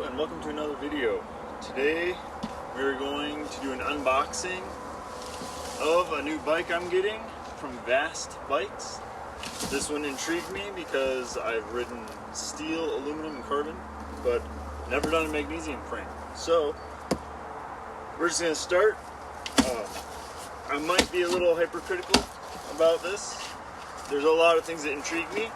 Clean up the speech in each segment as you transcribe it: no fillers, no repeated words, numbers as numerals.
and welcome to another video. Today we're going to do an unboxing of a new bike I'm getting from Vaast bikes. This one intrigued me because I've ridden steel, aluminum, and carbon, but never done a magnesium frame. So we're just going to start. I might be a little hypercritical about this. There's a lot of things that intrigue me.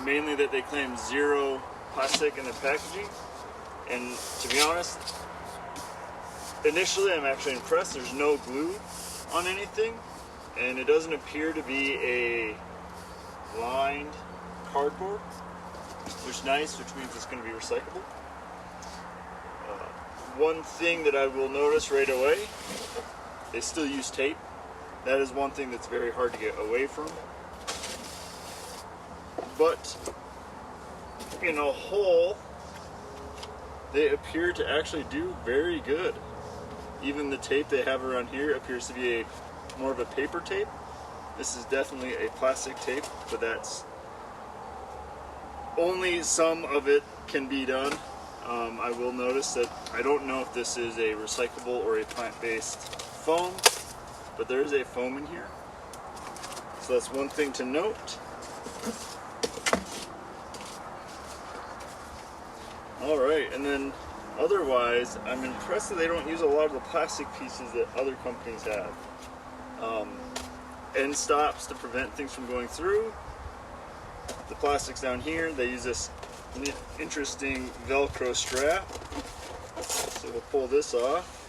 Mainly that they claim zero plastic in the packaging, and to be honest, initially I'm actually impressed. There's no glue on anything, and it doesn't appear to be a lined cardboard, which is nice, which means it's going to be recyclable. One thing that I will notice right away, they still use tape. That is one thing that's very hard to get away from. But in a whole, they appear to actually do very good. Even the tape they have around here appears to be more of a paper tape. This is definitely a plastic tape, but that's only some of it can be done. I will notice that I don't know if this is a recyclable or a plant-based foam, but there is a foam in here. So that's one thing to note. Alright, and then otherwise, I'm impressed that they don't use a lot of the plastic pieces that other companies have. End stops to prevent things from going through. The plastic's down here. They use this interesting Velcro strap. So we'll pull this off.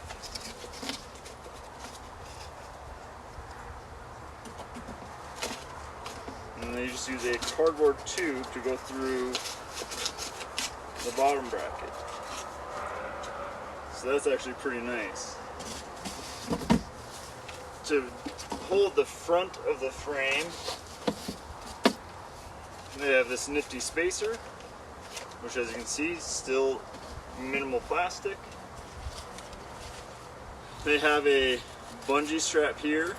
And then you just use a cardboard tube to go through the bottom bracket. So that's actually pretty nice. To hold the front of the frame, they have this nifty spacer, which, as you can see, still minimal plastic. They have a bungee strap here.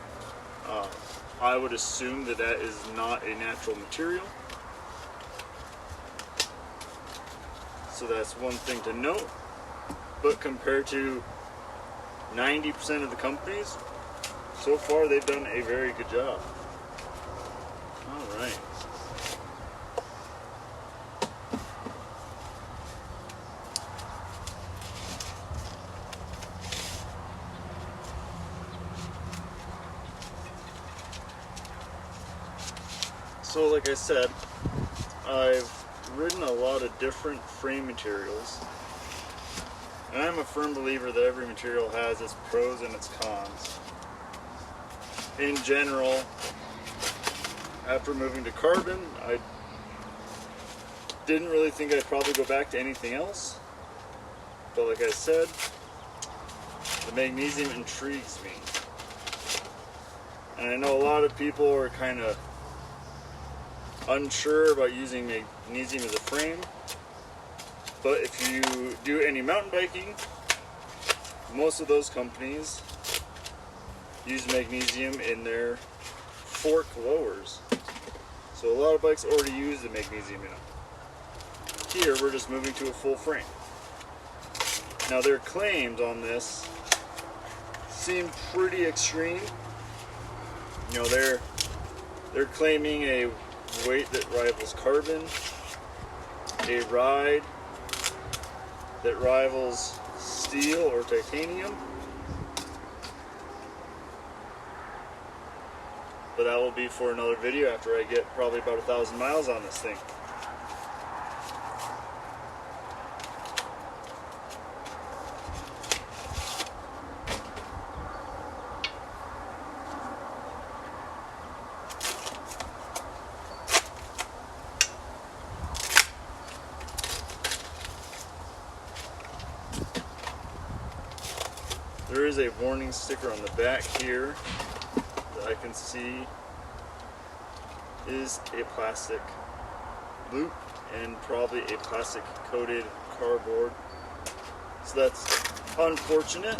I would assume that that is not a natural material. So that's one thing to note. But compared to 90% of the companies, so far they've done a very good job. Alright. So like I said, I've ridden a lot of different frame materials, and I'm a firm believer that every material has its pros and its cons. In general, after moving to carbon, I didn't really think I'd probably go back to anything else, but like I said, the magnesium intrigues me. And I know a lot of people are kind of unsure about using magnesium as a frame, but if you do any mountain biking, most of those companies use magnesium in their fork lowers. So a lot of bikes already use the magnesium in them. Here we're just moving to a full frame. Now their claims on this seem pretty extreme. You know, they're claiming a weight that rivals carbon, a ride that rivals steel or titanium, but that will be for another video after I get probably about 1,000 miles on this thing. There is a warning sticker on the back here that I can see is a plastic loop and probably a plastic coated cardboard. So that's unfortunate.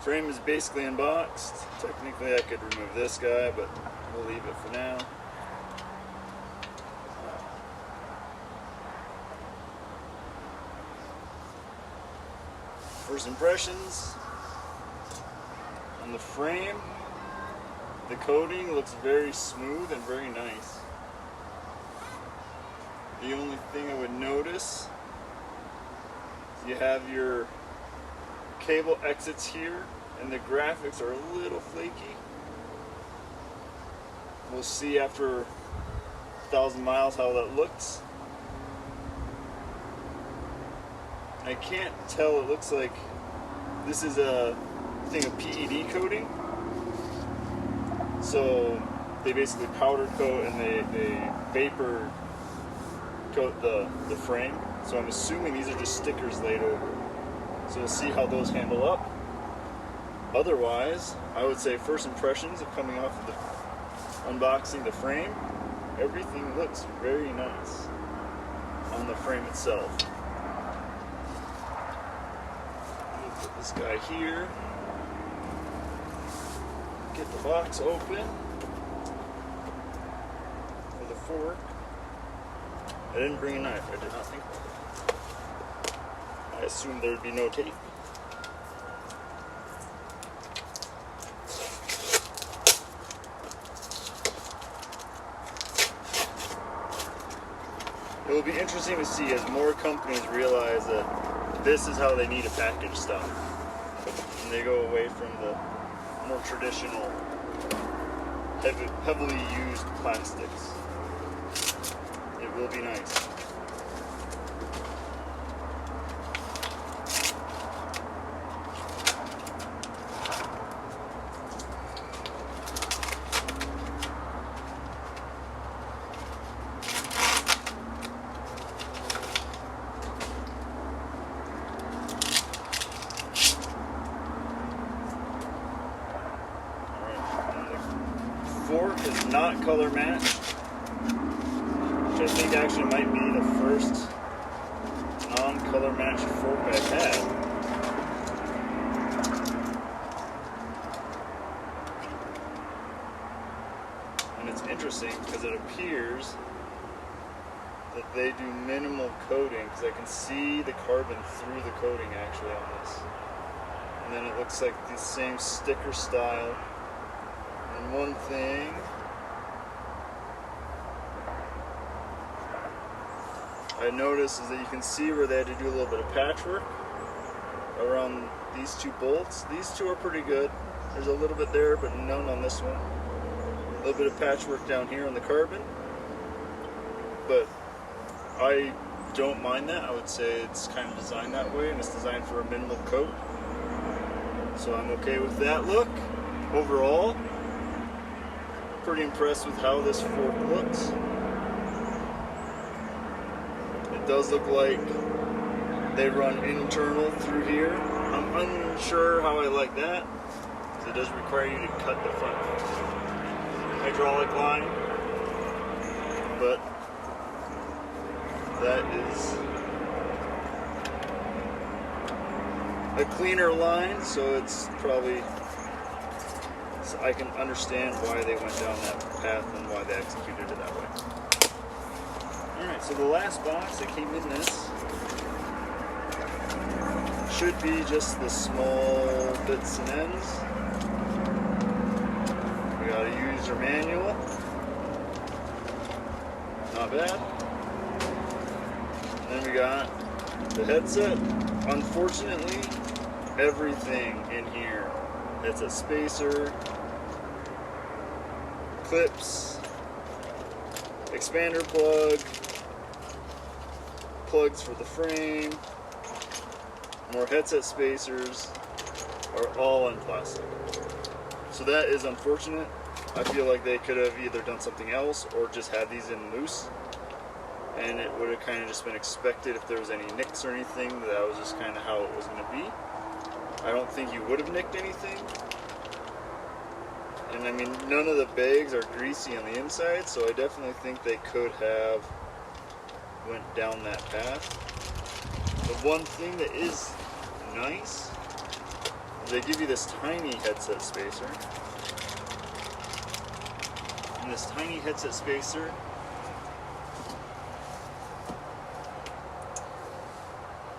Frame is basically unboxed. Technically I could remove this guy, but we'll leave it for now. First impressions on the frame. The coating looks very smooth and very nice. The only thing I would notice is you have your cable exits here, and the graphics are a little flaky. We'll see after 1,000 miles how that looks. I can't tell, it looks like this is a thing of PED coating. So they basically powder coat and they vapor coat the frame. So I'm assuming these are just stickers laid over. So we'll see how those handle up. Otherwise, I would say first impressions of coming off of the unboxing the frame, everything looks very nice on the frame itself. Put this guy here. Get the box open with a fork. I didn't bring a knife, I did not think about it. I assumed there'd be no tape. It will be interesting to see as more companies realize that this is how they need to package stuff. And they go away from the more traditional, heavily used plastics. It will be nice. Fork is not color matched, which I think actually might be the first non-color matched fork I've had. And it's interesting because it appears that they do minimal coating, because I can see the carbon through the coating actually on this. And then it looks like the same sticker style. And one thing I noticed is that you can see where they had to do a little bit of patchwork around these two bolts. These two are pretty good. There's a little bit there, but none on this one. A little bit of patchwork down here on the carbon. But I don't mind that. I would say it's kind of designed that way, and it's designed for a minimal coat. So I'm okay with that look. Overall, pretty impressed with how this fork looks. It does look like they run internal through here. I'm unsure how I like that, because it does require you to cut the front hydraulic line, but that is a cleaner line, so it's probably, so I can understand why they went down that path and why they executed it that way. Alright, so the last box that came in this should be just the small bits and ends. We got a user manual. Not bad. And then we got the headset. Unfortunately, everything in here, it's a spacer, clips, expander plug, plugs for the frame, more headset spacers, are all in plastic. So that is unfortunate. I feel like they could have either done something else or just had these in loose, and it would have kind of just been expected if there was any nicks or anything, that was just kind of how it was going to be. I don't think you would have nicked anything. And I mean, none of the bags are greasy on the inside, so I definitely think they could have went down that path. The one thing that is nice they give you this tiny headset spacer. And this tiny headset spacer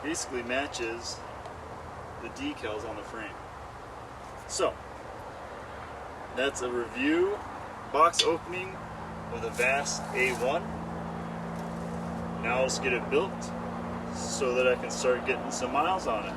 basically matches the decals on the frame. So, that's a review box opening of the Vaast A1. Now let's get it built so that I can start getting some miles on it.